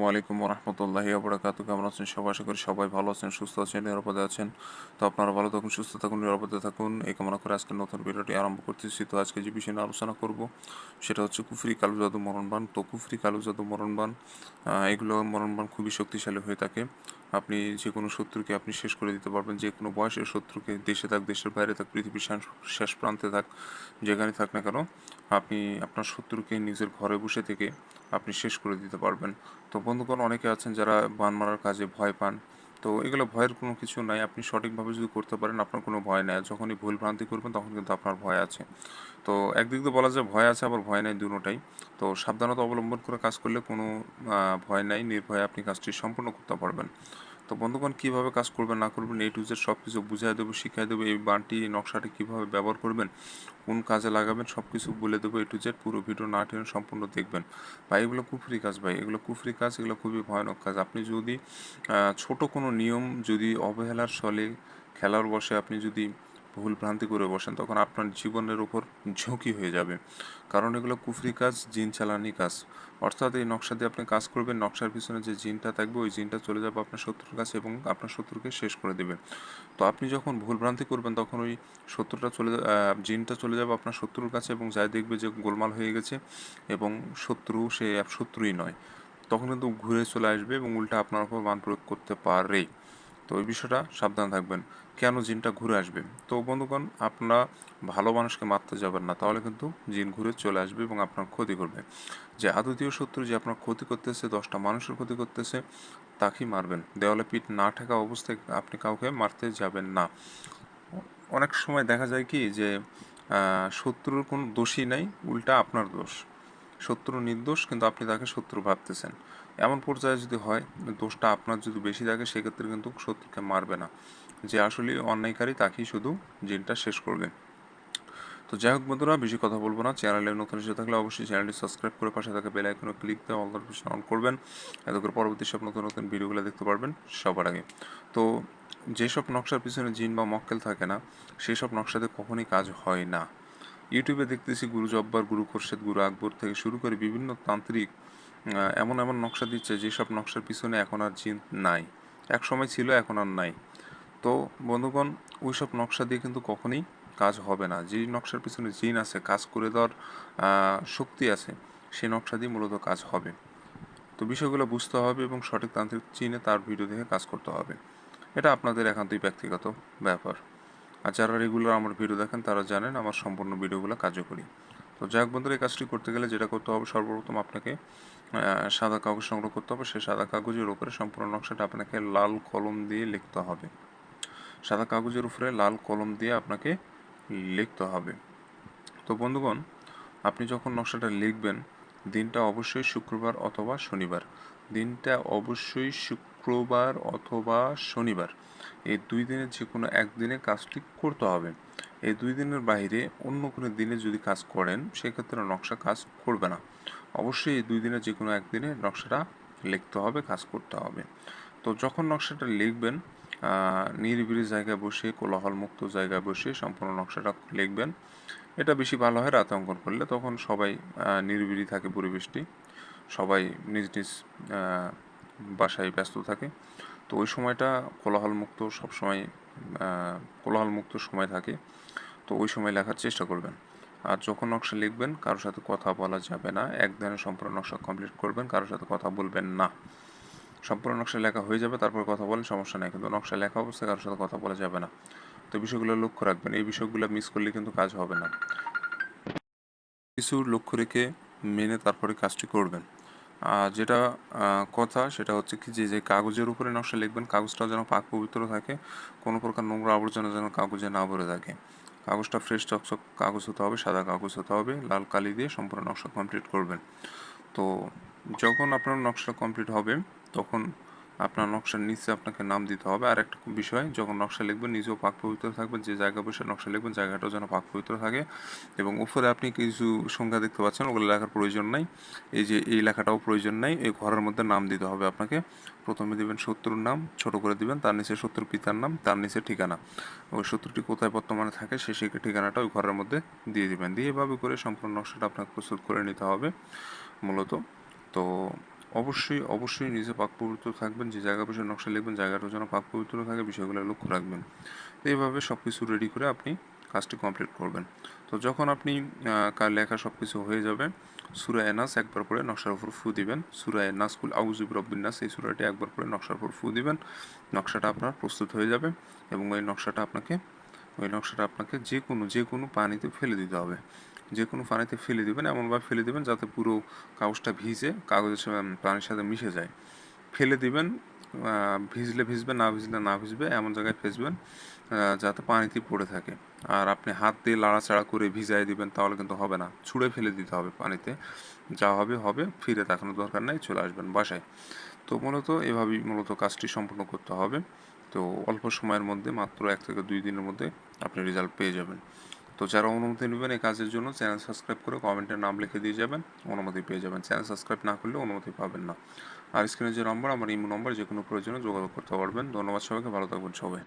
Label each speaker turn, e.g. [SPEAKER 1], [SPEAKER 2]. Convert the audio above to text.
[SPEAKER 1] আসসালামু আলাইকুম রহমতুল্লাহি ওবরাকাতু। কেমন আছেন সবাই? আশা করি সবাই ভালো আছেন, সুস্থ আছেন, নিরাপদে আছেন। তো আপনারা ভালো থাকুন, সুস্থ থাকুন, নিরাপদে থাকুন এই কামনা করে আজকে নতুন ভিডিওটি আরম্ভ করতেছি। তো আজকে যে বিষয় নিয়ে আলোচনা করব সেটা হচ্ছে কুফরি, কালো জাদু, মরণবাণ। তো কুফরি, কালো জাদু, মরণবাণ এগুলো মরণবাণ খুবই শক্তিশালী হয়ে থাকে। আপনি যে কোনো শত্রুকে আপনি শেষ করে দিতে পারবেন, যে কোনো বয়সের শত্রুকে, দেশে থাক, দেশের বাইরে থাক, পৃথিবীর শেষ প্রান্তে থাক, যেখানে থাক না কেন, আপনি আপনার শত্রুকে নিজের ঘরে বসে থেকে আপনি শেষ করে দিতে পারবেন। তো বন্ধুগণ, অনেকে আছেন যারা বান মারার কাজে ভয় পান। তো এগুলো ভয়ের কোনো কিছু নাই, আপনি সঠিকভাবে যদি করতে পারেন আপনার কোনো ভয় নেই। যখনই ভুল ভ্রান্তি করবেন তখন কিন্তু আপনার ভয় আছে। তো একদিক দিয়ে বলা যায় ভয় আছে, আবার ভয় নাই, দুটোটাই। তো সাবধানতা অবলম্বন করে কাজ করলে কোনো ভয় নাই, নির্ভয়ে আপনি কাজটি সম্পূর্ণ করতে পারবেন। তো বন্ধুগণ, কীভাবে কাজ করবেন না করবেন A to Z সব কিছু বুঝিয়ে দেবো, শিখিয়ে দেবো। এই বানটি, নকশাটি কীভাবে ব্যবহার করবেন, কোন কাজে লাগাবেন, সব কিছু বলে দেবো A to Z। পুরো ভিডিও না টেনে সম্পূর্ণ দেখবেন। ভাই এগুলো কুফরি কাজ, ভাই এগুলো কুফরি কাজ, এগুলো খুবই ভয়ানক কাজ। আপনি যদি ছোট কোনো নিয়ম যদি অবহেলার ছলে, খেলার বশে আপনি যদি ভুল ভ্রান্তি করে বসেন, তখন আপনার জীবনের উপর ঝুঁকি হয়ে যাবে। কারণ এগুলো কুফরি কাজ, জিন চালানি কাজ। অর্থাৎ এই নকশা দিয়ে আপনি কাজ করবেন, নকশার পিছনে যে জিনটা থাকবে ওই জিনটা চলে যাবে আপনার শত্রুর কাছে এবং আপনার শত্রুকে শেষ করে দেবে। তো আপনি যখন ভুল ভ্রান্তি করবেন তখন ওই জিনটা চলে যাবে আপনার শত্রুর কাছে এবং যাই দেখবে যে গোলমাল হয়ে গেছে এবং সে শত্রুই নয়, তখন কিন্তু ঘুরে চলে আসবে এবং উল্টা আপনার উপর বান প্রয়োগ করতে পারে। তো ওই বিষয়টা সাবধান থাকবেন, কেন জিনটা ঘুরে আসবে। তো বন্ধুগণ, আপনারা ভালো মানুষকে মারতে যাবেন না, তাহলে কিন্তু জিন ঘুরে চলে আসবে এবং আপনার ক্ষতি করবে। যে আদতীয় শত্রু যে আপনার ক্ষতি করতেছে, 10টা মানুষের ক্ষতি করতেছে, তাকেই মারবেন। দেওয়ালে পিঠ না ঠেকা অবস্থায় আপনি কাউকে মারতে যাবেন না। অনেক সময় দেখা যায় কি যে শত্রুর কোনো দোষই নাই, উল্টা আপনার দোষ। শত্রু নির্দোষ কিন্তু আপনি তাকে শত্রু ভাবতেছেন। এমন পর্যায়ে যদি হয়, দোষটা আপনার যদি বেশি থাকে, সেক্ষেত্রে কিন্তু শত্রুকে মারবে না, যে আসলে অন্যায়কারী তাকেই শুধু জিনটা শেষ করবে। তো যাই হোক বন্ধুরা, বেশি কথা বলবো না। চ্যানেলে নতুন এসে থাকলে অবশ্যই চ্যানেলটি সাবস্ক্রাইব করে পাশে থাকা বেল আইকনে ক্লিক দিয়ে অল নোটিফিকেশন অন করবেন। এতে করে পরবর্তী সব নতুন নতুন ভিডিওগুলো দেখতে পারবেন সবার আগে। তো যেসব নকশার পিছনে জিন বা মক্কেল থাকে না, সেসব নকশাতে কখনই কাজ হয় না। ইউটিউবে দেখতেছি গুরু জব্বার, গুরু খোরশেদ, গুরু আকবর থেকে শুরু করে বিভিন্ন তান্ত্রিক এমন এমন নকশা দিচ্ছে যেসব নকশার পিছনে এখন আর জিন নাই। এক সময় ছিল, এখন আর নাই। তো বন্ধুগণ, ওইসব নকশা দিয়ে কিন্তু কখনোই কাজ হবে না। যে নকশার পিছনে জিন আছে, কাজ করে দেওয়ার শক্তি আছে, সেই নকশা দিয়ে মূলত কাজ হবে। তো বিষয়গুলো বুঝতে হবে এবং সঠিক তান্ত্রিক চিনে তার ভিডিও দেখে কাজ করতে হবে। এটা আপনাদের একান্তই ব্যক্তিগত ব্যাপার। আর যারা রেগুলার আমার ভিডিও দেখেন তারা জানেন আমার সম্পূর্ণ ভিডিওগুলো কার্যকরী। তো যাক বন্ধুরা, এই কাজটি করতে গেলে যেটা করতে হবে, সর্বপ্রথম আপনাকে সাদা কাগজ সংগ্রহ করতে হবে। সেই সাদা কাগজের উপরে সম্পূর্ণ নকশাটা আপনাকে লাল কলম দিয়ে লিখতে হবে। সাদা কাগজের উপরে লাল কলম দিয়ে আপনাকে লিখতে হবে। তো বন্ধুগণ, আপনি যখন নকশাটা লিখবেন, দিনটা অবশ্যই শুক্রবার অথবা শনিবার। দিনটা অবশ্যই শুক্রবার অথবা শনিবার। এই 2 দিনের যে কোনো একদিনে কাজটি করতে হবে। এই 2 দিনের বাইরে অন্য কোনো দিনে যদি কাজ করেন, সেক্ষেত্রে নকশা কাজ করবে না। অবশ্যই এই 2 দিনের যে কোনো একদিনে নকশাটা লিখতে হবে, কাজ করতে হবে। তো যখন নকশাটা লিখবেন, নিরিবিলি জায়গায় বসে, কোলাহলমুক্ত জায়গায় বসে সম্পূর্ণ নকশাটা লিখবেন। এটা বেশি ভালো হয় রাতে অঙ্কন করলে, তখন সবাই নিরিবিলি থাকে পরিবেশটি, সবাই নিজ নিজ বাসায় ব্যস্ত থাকে। তো ওই সময়টা কোলাহলমুক্ত, সবসময় কোলাহলমুক্ত সময় থাকে। তো ওই সময় লেখার চেষ্টা করবেন। আর যখন নকশা লিখবেন, কারোর সাথে কথা বলা যাবে না। একদিনে সম্পূর্ণ নকশা কমপ্লিট করবেন, কারোর সাথে কথা বলবেন না। সম্পূর্ণ নকশা লেখা হয়ে যাবে, তারপর কথা বলেন, সমস্যা নেই, কিন্তু নকশা লেখা অবস্থায় কারোর সাথে কথা বলা যাবে না। তো বিষয়গুলো লক্ষ্য রাখবেন, এই বিষয়গুলো মিস করলে কিন্তু কাজ হবে না। কিছু লক্ষ্য রেখে মেনে তারপরে কাজটি করবেন। যেটা কথা সেটা হচ্ছে কি, যে কাগজের উপরে নকশা লিখবেন, কাগজটা যেন পাক পবিত্র থাকে, কোনো প্রকার নোংরা আবর্জনা যেন কাগজে না ভরে থাকে। কাগজটা ফ্রেশ চকচক কাগজ হতে হবে, সাদা কাগজ হতে হবে, লাল কালি দিয়ে সম্পূর্ণ নকশা কমপ্লিট করবেন। তো যখন আপনার নকশা কমপ্লিট হবে, তখন আপনার নকশার নিচে আপনাকে নাম দিতে হবে। আর একটা বিষয়, যখন নকশা লিখবেন নিজেও পাক পবিত্র থাকবেন, যে জায়গা বসে নকশা লিখবেন জায়গাটাও যেন পাক পবিত্র থাকে। এবং উপরে আপনি কিছু সংখ্যা দেখতে পাচ্ছেন, ওগুলো লেখার প্রয়োজন নাই। এই যে এই লেখাটাও প্রয়োজন নাই, এই ঘরের মধ্যে নাম দিতে হবে আপনাকে। প্রথমে দিবেন শত্রুর নাম, ছোট করে দিবেন, তার নিচে শত্রুর পিতার নাম, তার নিচে ঠিকানা। ওই শত্রুটি কোথায় বর্তমানে থাকে সেই ঠিকানাটা ওই ঘরের মধ্যে দিয়ে দিবেন। দিয়ে এভাবে করে সম্পূর্ণ নকশাটা আপনাকে প্রস্তুত করে নিতে হবে মূলত। তো অবশ্যই নিজে পাক পবিত্র থাকবেন। যে জায়গা বিষয়ে নকশা লিখবেন জায়গাটাও যেন পাক পবিত্র থাকে, বিষয়গুলো লক্ষ্য রাখবেন। তো এইভাবে সব কিছু রেডি করে আপনি কাজটি কমপ্লিট করবেন। তো যখন আপনি লেখা সব কিছু হয়ে যাবে, সূরা এনাস একবার পড়ে নকশার উপর ফু দিবেন। সূরা এনাস কুল আউযু বিরাব্বিন নাস এই সূরাটি একবার পড়ে নকশার উপর ফু দিবেন। নকশাটা আপনার প্রস্তুত হয়ে যাবে এবং ওই নকশাটা আপনাকে যে কোনো পানিতে ফেলে দিতে হবে। যে কোনো পানিতে ফেলে দিবেন, এমনভাবে ফেলে দিবেন যাতে পুরো কাগজটা ভিজে কাগজের পানির সাথে মিশে যায়। ফেলে দিবেন, ভিজলে ভিজবে, না ভিজলে না ভিজবে, এমন জায়গায় ফেলবেন যাতে পানিতে পড়ে থাকে। আর আপনি হাত দিয়ে লাড়াচাড়া করে ভিজাই দিবেন তাহলে কিন্তু হবে না, ছুঁড়ে ফেলে দিতে হবে পানিতে। যা হবে হবে, ফিরে তাকানোর দরকার নাই, চলে আসবেন বাসায়। তো মূলত কাজটি সম্পূর্ণ করতে হবে। তো অল্প সময়ের মধ্যে, মাত্র 1 থেকে 2 দিনের মধ্যে আপনি রেজাল্ট পেয়ে যাবেন। তো যারা অনুমতি নেবেন এই কাজের জন্য, চ্যানেল সাবস্ক্রাইব করে কমেন্টে নাম লিখে দিয়ে যাবেন, অনুমতি পেয়ে যাবেন। চ্যানেল সাবস্ক্রাইব না করলে অনুমতি পাবেন না। আর স্ক্রিনে যে নম্বর, আমার ইমো নম্বর, যে কোনো প্রয়োজনে যোগাযোগ করতে পারবেন। ধন্যবাদ সবাইকে, ভালো থাকবেন সবাই।